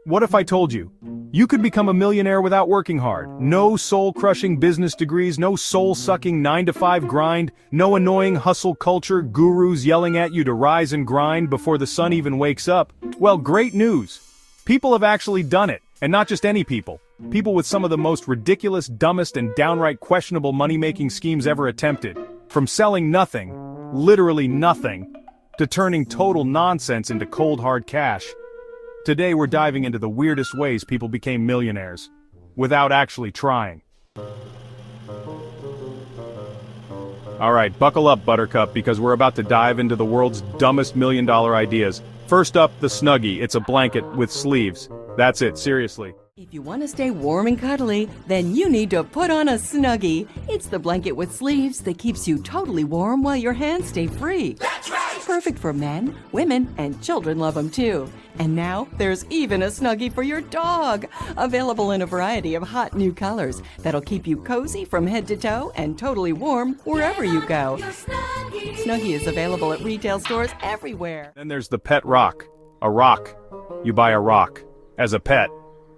What if I told you? You could become a millionaire without working hard. No soul-crushing business degrees, no soul-sucking 9-to-5 grind, no annoying hustle culture gurus yelling at you to rise and grind before the sun even wakes up. Well, great news. People have actually done it, and not just any people. People with some of the most ridiculous, dumbest, and downright questionable money-making schemes ever attempted. From selling nothing, literally nothing, to turning total nonsense into cold hard cash. Today we're diving into the weirdest ways people became millionaires, without actually trying. Alright, buckle up, Buttercup, because we're about to dive into the world's dumbest million-dollar ideas. First up, the Snuggie. It's a blanket with sleeves. That's it, seriously. If you want to stay warm and cuddly, then you need to put on a Snuggie. It's the blanket with sleeves that keeps you totally warm while your hands stay free. That's right! Perfect for men, women, and children love them too. And now, there's even a Snuggie for your dog. Available in a variety of hot new colors that'll keep you cozy from head to toe and totally warm wherever you go. Snuggie is available at retail stores everywhere. Then there's the pet rock. A rock. You buy a rock. As a pet.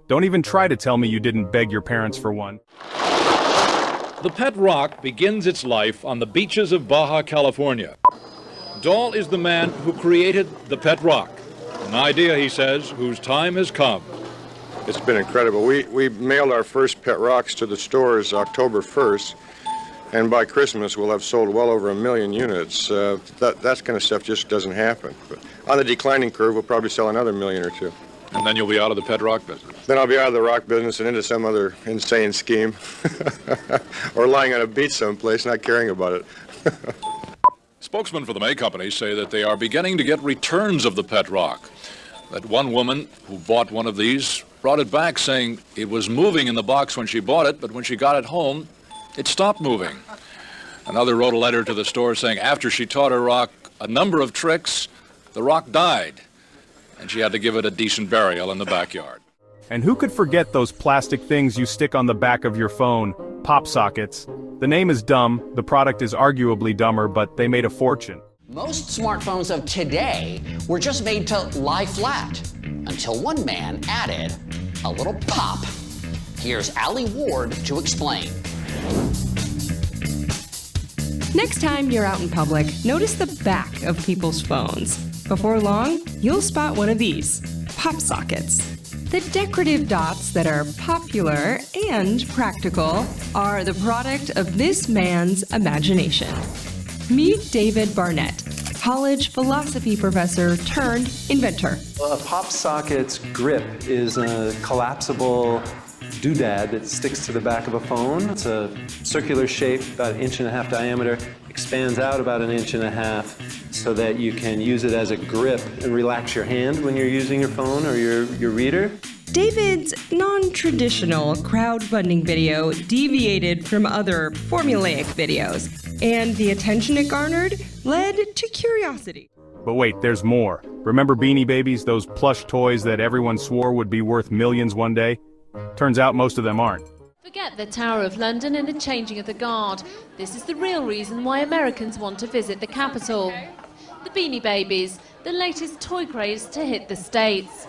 Don't even try to tell me you didn't beg your parents for one. The pet rock begins its life on the beaches of Baja California. Dahl is the man who created the pet rock. An idea, he says, whose time has come. It's been incredible. We mailed our first pet rocks to the stores October 1st, and by Christmas we'll have sold well over 1 million units. That kind of stuff just doesn't happen. But on the declining curve, we'll probably sell another 1 million or 2. And then you'll be out of the pet rock business. Then I'll be out of the rock business and into some other insane scheme. Or lying on a beach someplace not caring about it. Spokesmen for the May Company say that they are beginning to get returns of the pet rock. That one woman who bought one of these brought it back saying it was moving in the box when she bought it, but when she got it home, it stopped moving. Another wrote a letter to the store saying after she taught her rock a number of tricks, the rock died, and she had to give it a decent burial in the backyard. And who could forget those plastic things you stick on the back of your phone, pop sockets? The name is dumb, the product is arguably dumber, but they made a fortune. Most smartphones of today were just made to lie flat, until one man added a little pop. Here's Allie Ward to explain. Next time you're out in public, notice the back of people's phones. Before long, you'll spot one of these, pop sockets. The decorative dots that are popular and practical are the product of this man's imagination. Meet David Barnett, college philosophy professor turned inventor. Well, a pop socket's grip is a collapsible doodad that sticks to the back of a phone. It's a circular shape, about 1.5 inches diameter, expands out about 1.5 inches so that you can use it as a grip and relax your hand when you're using your phone or your reader. David's non-traditional crowdfunding video deviated from other formulaic videos, and the attention it garnered led to curiosity. But wait, there's more. Remember Beanie Babies, those plush toys that everyone swore would be worth millions one day? Turns out most of them aren't. Forget the Tower of London and the changing of the guard. This is the real reason why Americans want to visit the capital. The Beanie Babies, the latest toy craze to hit the States.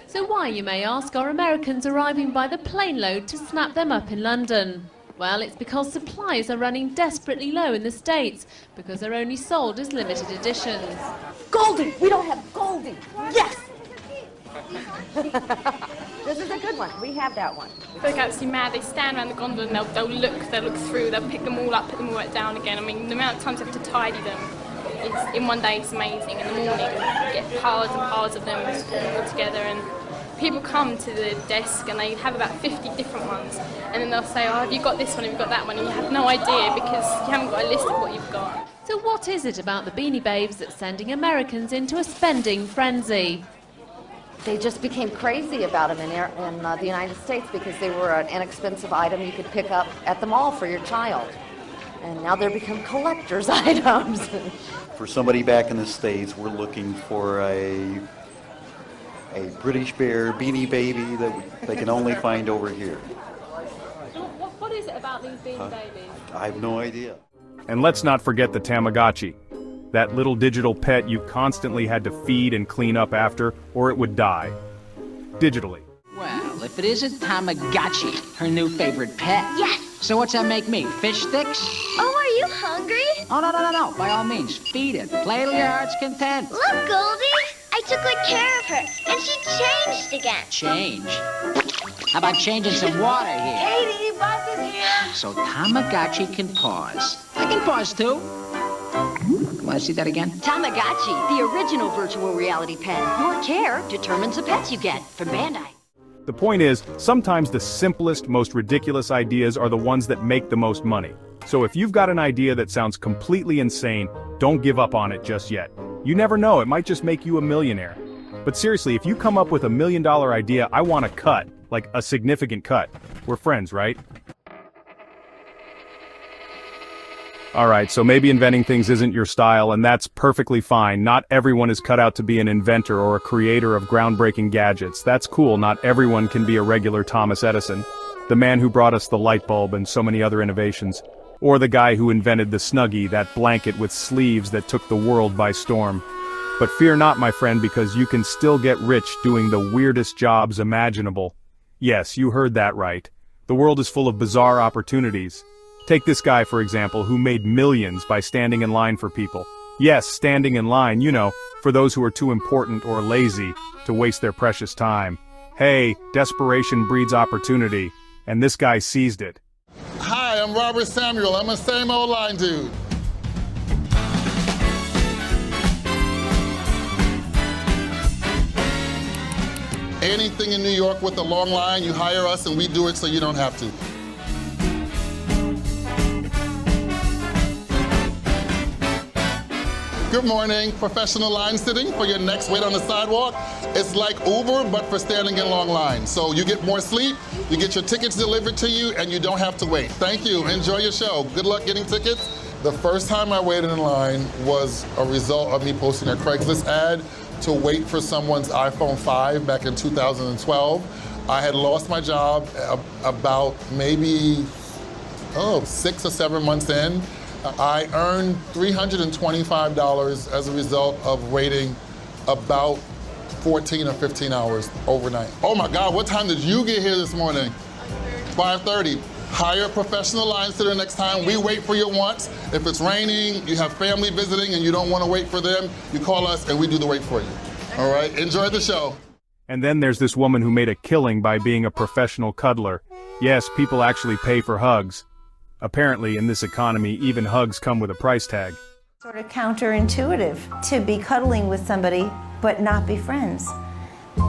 So why, you may ask, are Americans arriving by the plane load to snap them up in London? Well, it's because supplies are running desperately low in the States, because they're only sold as limited editions. Goldie! We don't have Goldie! Yes! This is a good one. We have that one. They're absolutely mad. They stand around the gondola and they'll look through, they'll pick them all up, put them all right down again. I mean, the amount of times you have to tidy them, in one day it's amazing. In the morning, you get piles and piles of them all together, and people come to the desk and they have about 50 different ones, and then they'll say, oh, have you got this one, have you got that one, and you have no idea because you haven't got a list of what you've got. So what is it about the Beanie Babes that's sending Americans into a spending frenzy? They just became crazy about them in the United States because they were an inexpensive item you could pick up at the mall for your child. And now they've become collector's items. For somebody back in the States, we're looking for a British Bear Beanie Baby that they can only find over here. So what is it about these Beanie Babies? I have no idea. And let's not forget the Tamagotchi. That little digital pet you constantly had to feed and clean up after, or it would die. digitally. Well, if it isn't Tamagotchi, her new favorite pet. Yes! So what's that make me, fish sticks? Oh, are you hungry? Oh, no. By all means, feed it. Play till your heart's content. Look, Goldie! I took good care of her, and she changed again. Change? How about changing some water here? Katie, Buzz is here! So Tamagotchi can pause. I can pause too. Want to see that again? Tamagotchi, the original virtual reality pet. Your care determines the pets you get from Bandai. The point is, sometimes the simplest, most ridiculous ideas are the ones that make the most money. So if you've got an idea that sounds completely insane, don't give up on it just yet. You never know, it might just make you a millionaire. But seriously, if you come up with $1 million idea, I want a cut, like a significant cut. We're friends, right? Alright, so maybe inventing things isn't your style, and that's perfectly fine. Not everyone is cut out to be an inventor or a creator of groundbreaking gadgets. That's cool, not everyone can be a regular Thomas Edison, the man who brought us the light bulb and so many other innovations. Or the guy who invented the Snuggie, that blanket with sleeves that took the world by storm. But fear not, my friend, because you can still get rich doing the weirdest jobs imaginable. Yes, you heard that right. The world is full of bizarre opportunities. Take this guy, for example, who made millions by standing in line for people. Yes, standing in line, you know, for those who are too important or lazy to waste their precious time. Hey, desperation breeds opportunity, and this guy seized it. Hi, I'm Robert Samuel. I'm a same old line dude. Anything in New York with a long line, you hire us and we do it so you don't have to. Good morning. Professional line sitting for your next wait on the sidewalk. It's like Uber, but for standing in long lines. So you get more sleep, you get your tickets delivered to you, and you don't have to wait. Thank you. Enjoy your show. Good luck getting tickets. The first time I waited in line was a result of me posting a Craigslist ad to wait for someone's iPhone 5 back in 2012. I had lost my job about maybe 6 or 7 months in. I earned $325 as a result of waiting about 14 or 15 hours overnight. Oh my God, what time did you get here this morning? 5:30. Hire a professional line sitter next time. We wait for your wants. If it's raining, you have family visiting and you don't want to wait for them, you call us and we do the wait for you. All right, enjoy the show. And then there's this woman who made a killing by being a professional cuddler. Yes, people actually pay for hugs. Apparently, in this economy, even hugs come with a price tag. Sort of counterintuitive to be cuddling with somebody but not be friends.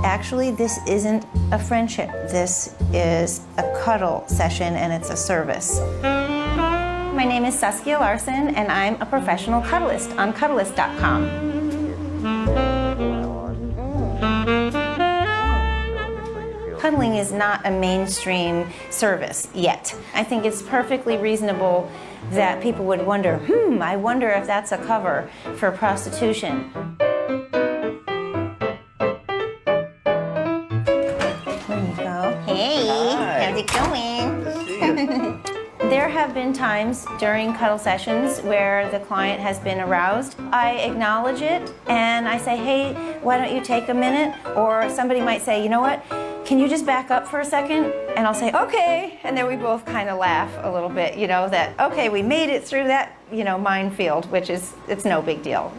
Actually, this isn't a friendship. This is a cuddle session and it's a service. My name is Saskia Larson and I'm a professional cuddlist on cuddlist.com. Cuddling is not a mainstream service yet. I think it's perfectly reasonable that people would wonder, I wonder if that's a cover for prostitution. There you go. Hey, how's it going? There have been times during cuddle sessions where the client has been aroused. I acknowledge it and I say, hey, why don't you take a minute? Or somebody might say, you know what? Can you just back up for a second? And I'll say, okay. And then we both kind of laugh a little bit, that, okay, we made it through that, minefield, which is, it's no big deal.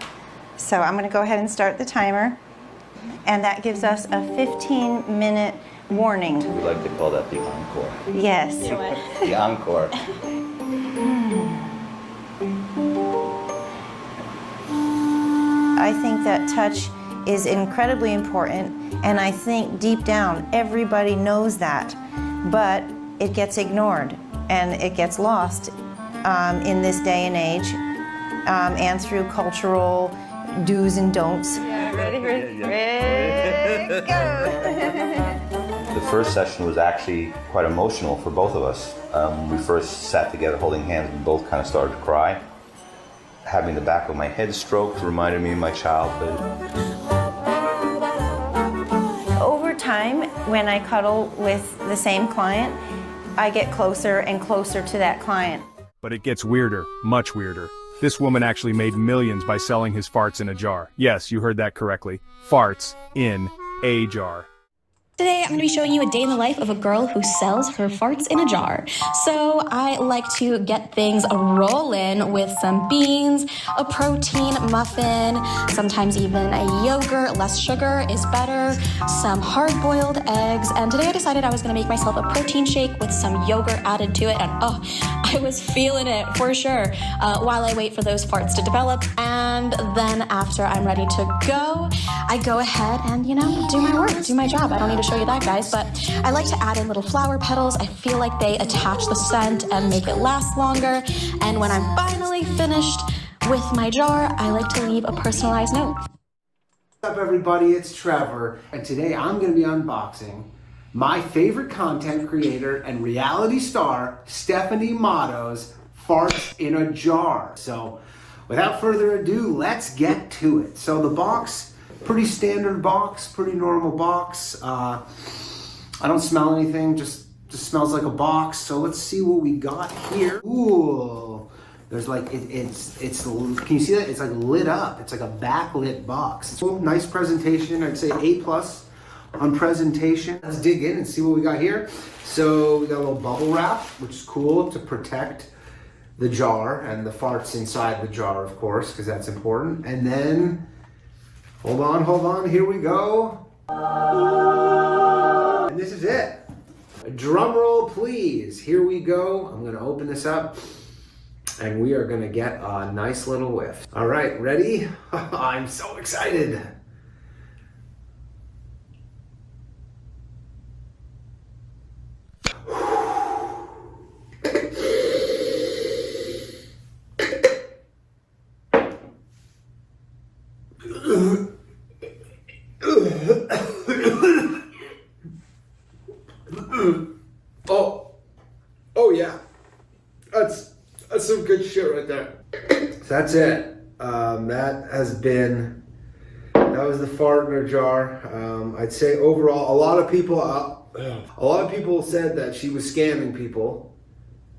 So I'm gonna go ahead and start the timer. And that gives us a 15-minute warning. We like to call that the encore. Yes. The encore. I think that touch is incredibly important, and I think deep down everybody knows that, but it gets ignored and it gets lost in this day and age and through cultural do's and don'ts. Ready, go! The first session was actually quite emotional for both of us. We first sat together holding hands and both kind of started to cry. Having the back of my head stroked reminded me of my childhood. Over time, when I cuddle with the same client, I get closer and closer to that client. But it gets weirder, much weirder. This woman actually made millions by selling his farts in a jar. Yes, you heard that correctly. Farts in a jar. Today, I'm going to be showing you a day in the life of a girl who sells her farts in a jar. So I like to get things rolling with some beans, a protein muffin, sometimes even a yogurt. Less sugar is better, some hard-boiled eggs. And today I decided I was going to make myself a protein shake with some yogurt added to it. And oh, I was feeling it for sure while I wait for those farts to develop. And then after I'm ready to go, I go ahead and, you know, do my work, do my job. I don't need to show you that, guys, but I like to add in little flower petals. I feel like they attach the scent and make it last longer. And when I'm finally finished with my jar, I like to leave a personalized note. What's up, everybody? It's Trevor, and today I'm going to be unboxing my favorite content creator and reality star, Stephanie Matto's farts in a jar. So without further ado, let's get to it. So the box, pretty standard box, pretty normal box. I don't smell anything, just smells like a box. So let's see what we got here. Ooh, there's like, can you see that? It's like lit up. It's like a backlit box. So nice presentation, I'd say A+ on presentation. Let's dig in and see what we got here. So we got a little bubble wrap, which is cool to protect the jar and the farts inside the jar, of course, because that's important. And then, hold on, here we go. And this is it. Drum roll, please. Here we go. I'm gonna open this up and we are gonna get a nice little whiff. All right, ready? I'm so excited. Oh yeah, that's some good shit right there. So that's it. That was the fart in her jar. I'd say overall, a lot of people said that she was scamming people,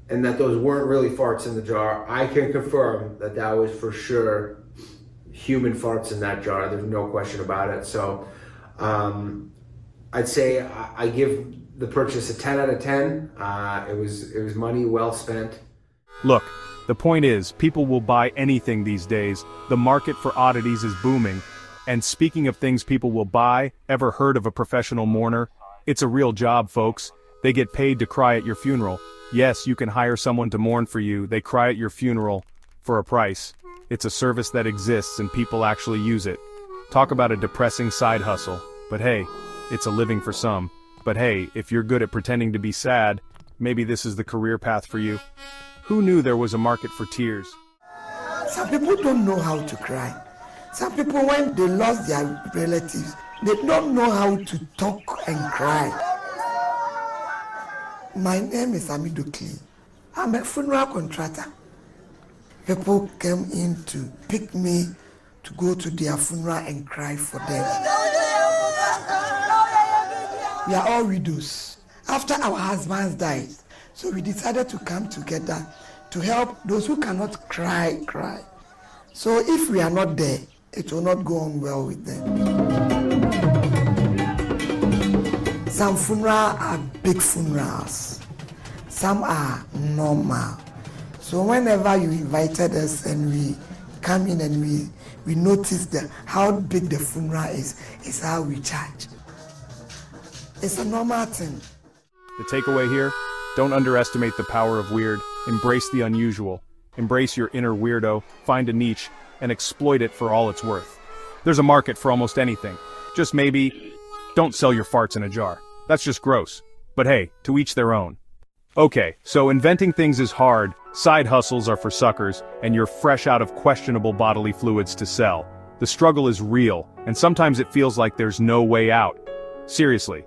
and that those weren't really farts in the jar. I can confirm that that was for sure human farts in that jar. There's no question about it. So I'd say I give the purchase a 10 out of 10. It was money well spent. Look, the point is, people will buy anything these days. The market for oddities is booming. And speaking of things people will buy, ever heard of a professional mourner? It's a real job, folks. They get paid to cry at your funeral. Yes, you can hire someone to mourn for you. They cry at your funeral for a price. It's a service that exists and people actually use it. Talk about a depressing side hustle. But hey, it's a living for some. But hey, if you're good at pretending to be sad, maybe this is the career path for you. Who knew there was a market for tears? Some people don't know how to cry. Some people, when they lost their relatives, they don't know how to talk and cry. My name is Amido Klee. I'm a funeral contractor. People came in to pick me to go to their funeral and cry for them. We are all widows. After our husbands died, so we decided to come together to help those who cannot cry. So if we are not there, it will not go on well with them. Some funerals are big funerals. Some are normal. So whenever you invited us and we come in and we notice how big the funeral is how we charge. It's a normal thing. The takeaway here? Don't underestimate the power of weird. Embrace the unusual. Embrace your inner weirdo, find a niche, and exploit it for all it's worth. There's a market for almost anything. Just maybe, don't sell your farts in a jar. That's just gross. But hey, to each their own. Okay, so inventing things is hard, side hustles are for suckers, and you're fresh out of questionable bodily fluids to sell. The struggle is real, and sometimes it feels like there's no way out. Seriously,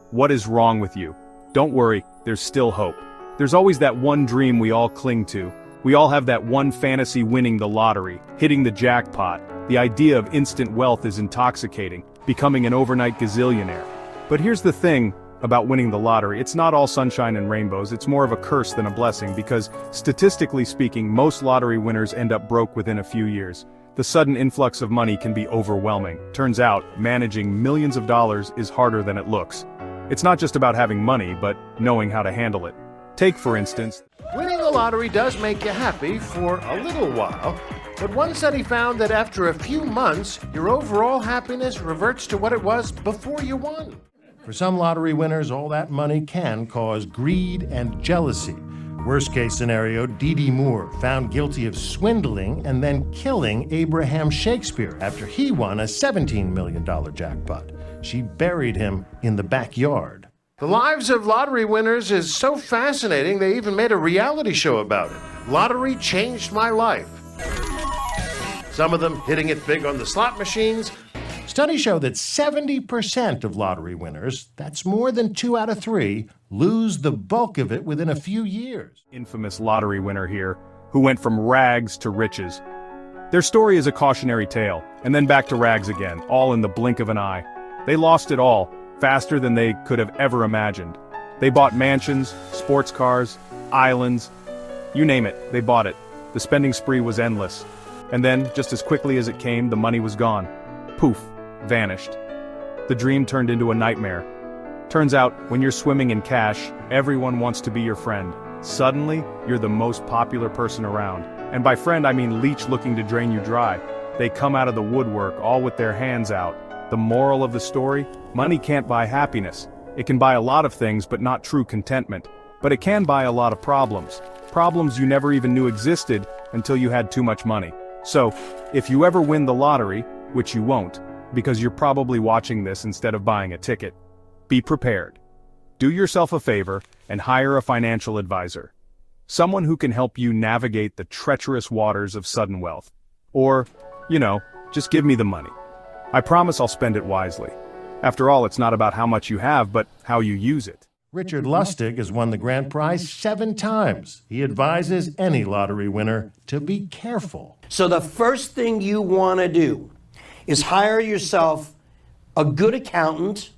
what is wrong with you? Don't worry, there's still hope. There's always that one dream we all cling to. We all have that one fantasy: winning the lottery, hitting the jackpot. The idea of instant wealth is intoxicating, becoming an overnight gazillionaire. But here's the thing about winning the lottery: it's not all sunshine and rainbows. It's more of a curse than a blessing, because statistically speaking, most lottery winners end up broke within a few years. The sudden influx of money can be overwhelming. Turns out, managing millions of dollars is harder than it looks. It's not just about having money, but knowing how to handle it. Take, for instance, Winning the lottery does make you happy for a little while, but one study found that after a few months, your overall happiness reverts to what it was before you won. For some lottery winners, all that money can cause greed and jealousy. Worst case scenario, Dee Dee Moore, found guilty of swindling and then killing Abraham Shakespeare after he won a $17 million jackpot. She buried him in the backyard. The lives of lottery winners is so fascinating, they even made a reality show about it. Lottery Changed My Life. Some of them hitting it big on the slot machines. Studies show that 70% of lottery winners, that's more than 2 out of 3, lose the bulk of it within a few years. Infamous lottery winner here, who went from rags to riches. Their story is a cautionary tale, and then back to rags again, all in the blink of an eye. They lost it all, faster than they could have ever imagined. They bought mansions, sports cars, islands. You name it, they bought it. The spending spree was endless. And then, just as quickly as it came, the money was gone. Poof, vanished. The dream turned into a nightmare. Turns out, when you're swimming in cash, everyone wants to be your friend. Suddenly, you're the most popular person around. And by friend, I mean leech looking to drain you dry. They come out of the woodwork, all with their hands out. The moral of the story? Money can't buy happiness. It can buy a lot of things, but not true contentment. But it can buy a lot of problems. Problems you never even knew existed until you had too much money. So, if you ever win the lottery, which you won't, because you're probably watching this instead of buying a ticket, be prepared. Do yourself a favor and hire a financial advisor. Someone who can help you navigate the treacherous waters of sudden wealth. Or, just give me the money. I promise I'll spend it wisely. After all, it's not about how much you have, but how you use it. Richard Lustig has won the grand prize 7 times. He advises any lottery winner to be careful. So the first thing you want to do is hire yourself a good accountant,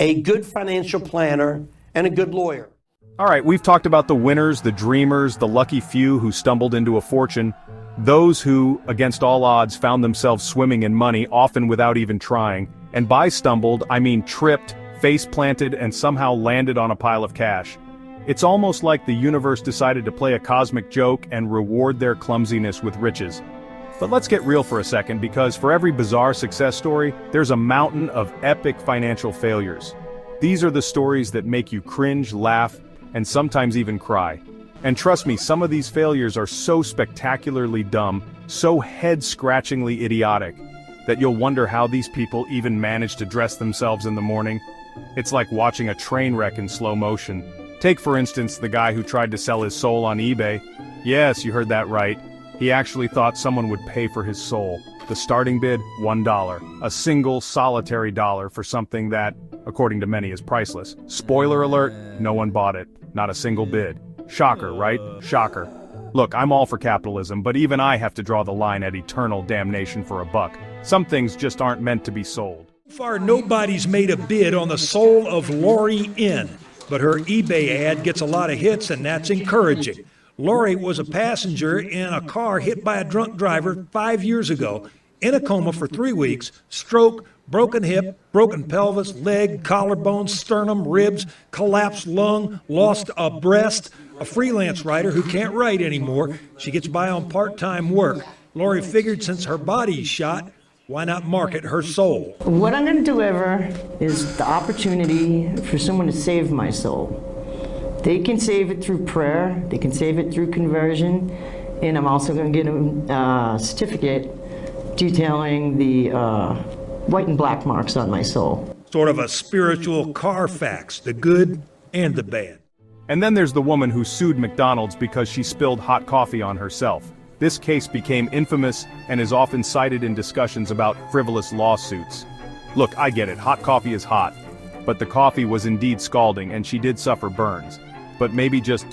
a good financial planner, and a good lawyer. All right, we've talked about the winners, the dreamers, the lucky few who stumbled into a fortune. Those who, against all odds, found themselves swimming in money, often without even trying. And by stumbled, I mean tripped, face-planted, and somehow landed on a pile of cash. It's almost like the universe decided to play a cosmic joke and reward their clumsiness with riches. But let's get real for a second, because for every bizarre success story, there's a mountain of epic financial failures. These are the stories that make you cringe, laugh, and sometimes even cry. And trust me, some of these failures are so spectacularly dumb, so head-scratchingly idiotic, that you'll wonder how these people even manage to dress themselves in the morning. It's like watching a train wreck in slow motion. Take, for instance, the guy who tried to sell his soul on eBay. Yes, you heard that right. He actually thought someone would pay for his soul. The starting bid, $1. A single, solitary dollar for something that, according to many, is priceless. Spoiler alert, no one bought it. Not a single bid. Shocker, right? Shocker. Look, I'm all for capitalism, but even I have to draw the line at eternal damnation for a buck. Some things just aren't meant to be sold. So far, nobody's made a bid on the soul of Lori N., but her eBay ad gets a lot of hits, and that's encouraging. Lori was a passenger in a car hit by a drunk driver 5 years ago, in a coma for 3 weeks, stroke, broken hip, broken pelvis, leg, collarbone, sternum, ribs, collapsed lung, lost a breast, a freelance writer who can't write anymore. She gets by on part-time work. Lori figured since her body's shot, why not market her soul? What I'm going to deliver is the opportunity for someone to save my soul. They can save it through prayer, they can save it through conversion, and I'm also going to get them a certificate detailing the white and black marks on my soul. Sort of a spiritual Carfax, the good and the bad. And then there's the woman who sued McDonald's because she spilled hot coffee on herself. This case became infamous and is often cited in discussions about frivolous lawsuits. Look, I get it, hot coffee is hot. But the coffee was indeed scalding and she did suffer burns. But maybe just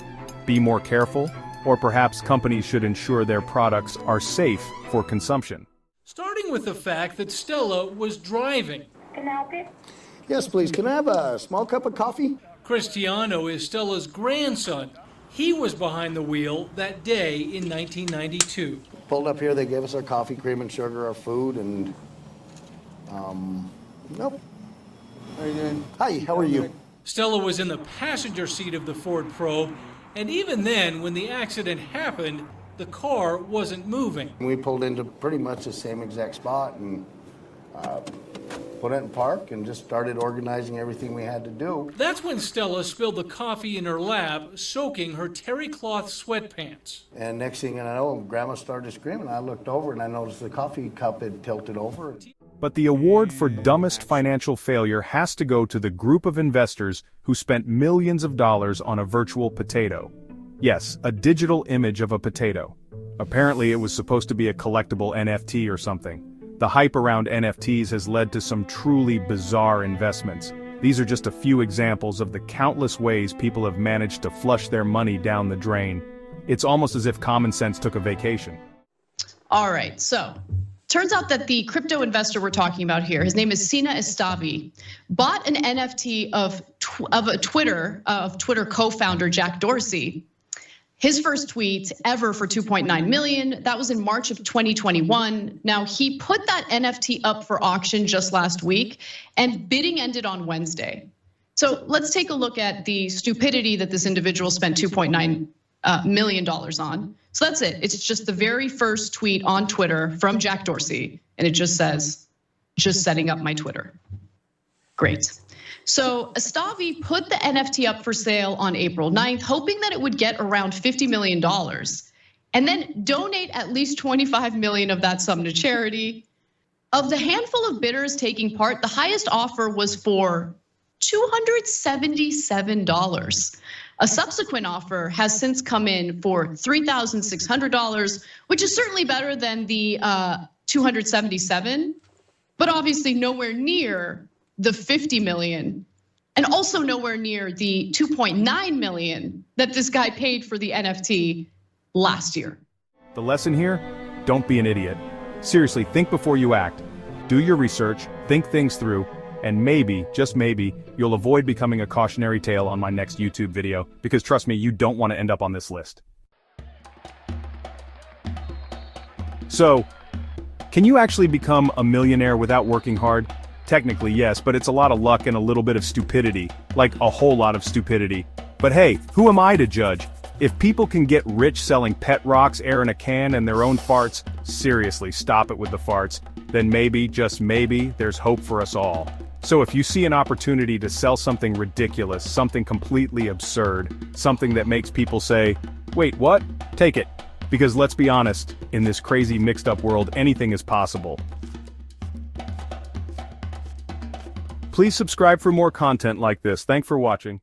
be more careful? Or perhaps companies should ensure their products are safe for consumption. Starting with the fact that Stella was driving. Can I help you? Yes, please. Can I have a small cup of coffee? Cristiano is Stella's grandson. He was behind the wheel that day in 1992. Pulled up here, they gave us our coffee, cream and sugar, our food, and, nope. How are you doing? Hi, how are you? Stella was in the passenger seat of the Ford Probe, and even then, when the accident happened, the car wasn't moving. We pulled into pretty much the same exact spot and put it in park and just started organizing everything we had to do. That's when Stella spilled the coffee in her lap, soaking her terry cloth sweatpants. And next thing I know, Grandma started screaming. I looked over and I noticed the coffee cup had tilted over. But the award for dumbest financial failure has to go to the group of investors who spent millions of dollars on a virtual potato. Yes, a digital image of a potato. Apparently it was supposed to be a collectible NFT or something. The hype around NFTs has led to some truly bizarre investments. These are just a few examples of the countless ways people have managed to flush their money down the drain. It's almost as if common sense took a vacation. All right, so turns out that the crypto investor we're talking about here, his name is Sina Estavi, bought an NFT of Twitter co-founder Jack Dorsey. His first tweet ever for 2.9 million, that was in March of 2021. Now he put that NFT up for auction just last week and bidding ended on Wednesday. So let's take a look at the stupidity that this individual spent $2.9 million on. So that's it, it's just the very first tweet on Twitter from Jack Dorsey. And it just says, just setting up my Twitter. Great. So Estavi put the NFT up for sale on April 9th, hoping that it would get around $50 million and then donate at least 25 million of that sum to charity. Of the handful of bidders taking part, the highest offer was for $277. A subsequent offer has since come in for $3,600, which is certainly better than the 277, but obviously nowhere near the 50 million, and also nowhere near the 2.9 million that this guy paid for the NFT last year. The lesson here? Don't be an idiot. Seriously, think before you act. Do your research, think things through, and maybe, just maybe, you'll avoid becoming a cautionary tale on my next YouTube video, because trust me, you don't want to end up on this list. So, can you actually become a millionaire without working hard? Technically, yes, but it's a lot of luck and a little bit of stupidity, like a whole lot of stupidity. But hey, who am I to judge? If people can get rich selling pet rocks, air in a can, and their own farts, seriously, stop it with the farts, then maybe, just maybe, there's hope for us all. So if you see an opportunity to sell something ridiculous, something completely absurd, something that makes people say, wait, what? Take it. Because let's be honest, in this crazy mixed up world, anything is possible. Please subscribe for more content like this. Thanks for watching.